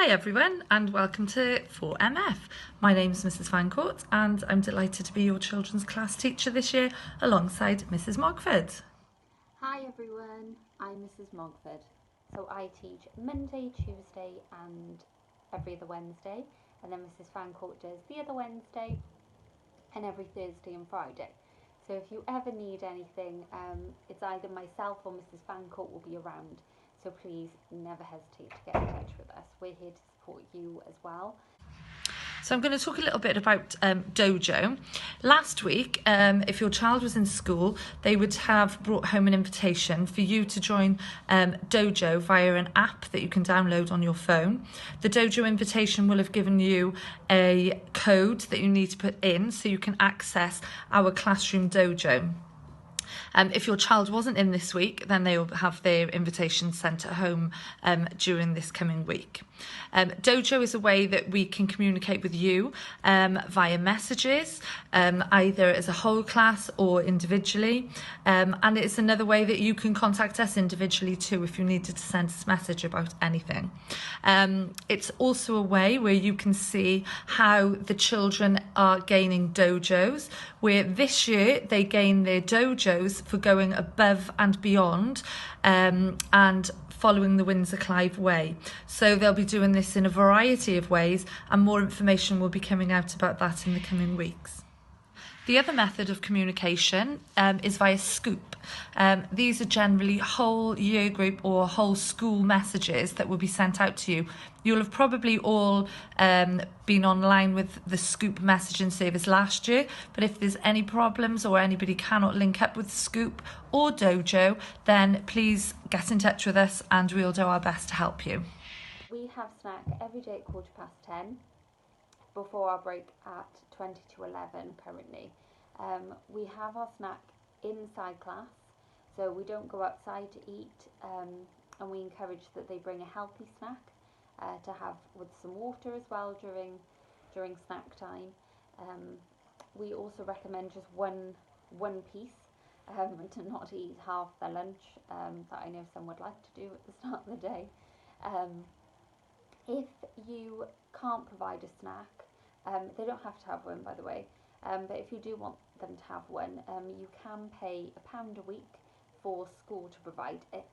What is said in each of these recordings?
Hi everyone and welcome to 4MF. My name is Mrs Fancourt and I'm delighted to be your children's class teacher this year alongside Mrs Mogford. Hi everyone, I'm Mrs Mogford. So I teach Monday, Tuesday and every other Wednesday, and then Mrs Fancourt does the other Wednesday and every Thursday and Friday. So if you ever need anything, it's either myself or Mrs Fancourt will be around. So please never hesitate to get in touch with us. We're here to support you as well. So I'm going to talk a little bit about Dojo. Last week, if your child was in school, they would have brought home an invitation for you to join Dojo via an app that you can download on your phone. The Dojo invitation will have given you a code that you need to put in so you can access our classroom Dojo. If your child wasn't in this week, then they will have their invitation sent at home during this coming week. Dojo is a way that we can communicate with you via messages, either as a whole class or individually. And it's another way that you can contact us individually too if you needed to send us a message about anything. It's also a way where you can see how the children are gaining dojos, where this year they gain their dojos for going above and beyond and following the Windsor Clive way. So they'll be doing this in a variety of ways, and more information will be coming out about that in the coming weeks. The other method of communication is via SCHOOP. These are generally whole year group or whole school messages that will be sent out to you. You'll have probably all been online with the SCHOOP messaging service last year, but if there's any problems or anybody cannot link up with SCHOOP or Dojo, then please get in touch with us and we'll do our best to help you. We have snack every day at 10:15 before our break at 20 to 11 currently. We have our snack inside class, so we don't go outside to eat, and we encourage that they bring a healthy snack to have with some water as well during snack time. We also recommend just one piece, to not eat half their lunch, that I know some would like to do at the start of the day. If you can't provide a snack, they don't have to have one, by the way, but if you do want them to have one, you can pay £1 a week for school to provide it.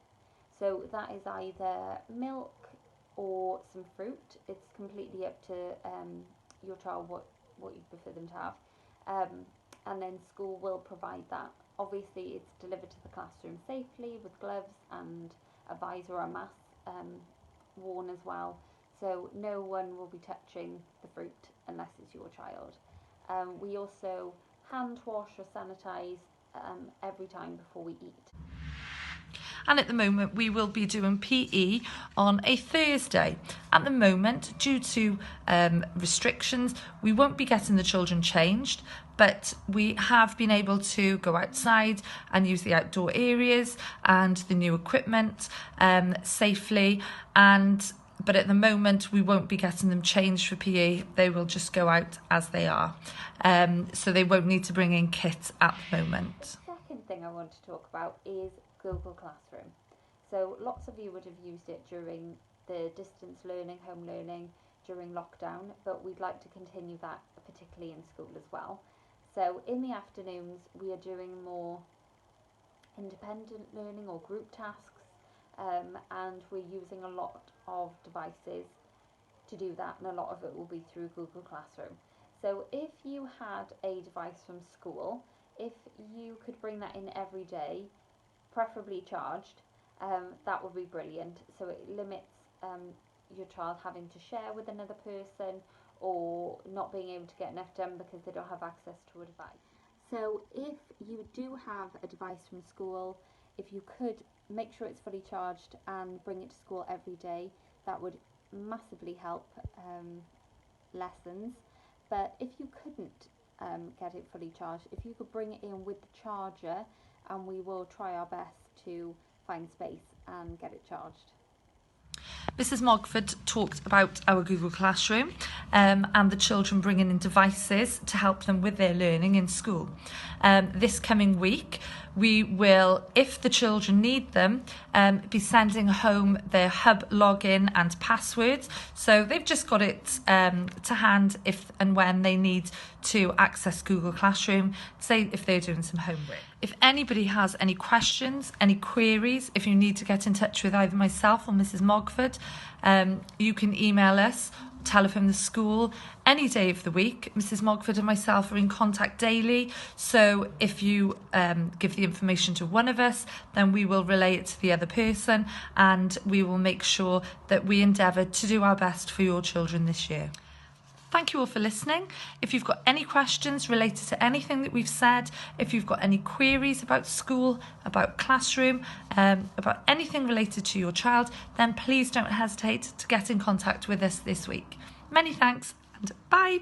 So that is either milk or some fruit. It's completely up to your child what you prefer them to have, and then school will provide that. Obviously it's delivered to the classroom safely with gloves and a visor or a mask worn as well, so no one will be touching the fruit unless it's your child. We also hand wash or sanitize every time before we eat. And at the moment we will be doing PE on a Thursday. At the moment, due to restrictions, we won't be getting the children changed, but we have been able to go outside and use the outdoor areas and the new equipment safely, but at the moment we won't be getting them changed for PE. They will just go out as they are, so they won't need to bring in kits at the moment. The second thing I want to talk about is Google Classroom. So lots of you would have used it during the distance learning, home learning during lockdown, but we'd like to continue that particularly in school as well. So in the afternoons we are doing more independent learning or group tasks, and we're using a lot of devices to do that, and a lot of it will be through Google Classroom. So if you had a device from school, if you could bring that in every day, preferably charged, that would be brilliant. So it limits your child having to share with another person or not being able to get enough done because they don't have access to a device. So if you do have a device from school, if you could make sure it's fully charged and bring it to school every day, that would massively help lessons. But if you couldn't get it fully charged, if you could bring it in with the charger, and we will try our best to find space and get it charged. Mrs Mogford talked about our Google Classroom. and the children bringing in devices to help them with their learning in school. This coming week, we will, if the children need them, be sending home their hub login and passwords. So they've just got it to hand if and when they need to access Google Classroom, say if they're doing some homework. If anybody has any questions, any queries, if you need to get in touch with either myself or Mrs. Mogford, you can email us, telephone the school any day of the week. Mrs. Mogford and myself are in contact daily, so if you give the information to one of us, then we will relay it to the other person, and we will make sure that we endeavour to do our best for your children this year. Thank you all for listening. If you've got any questions related to anything that we've said, if you've got any queries about school, about classroom, about anything related to your child, then please don't hesitate to get in contact with us this week. Many thanks and bye.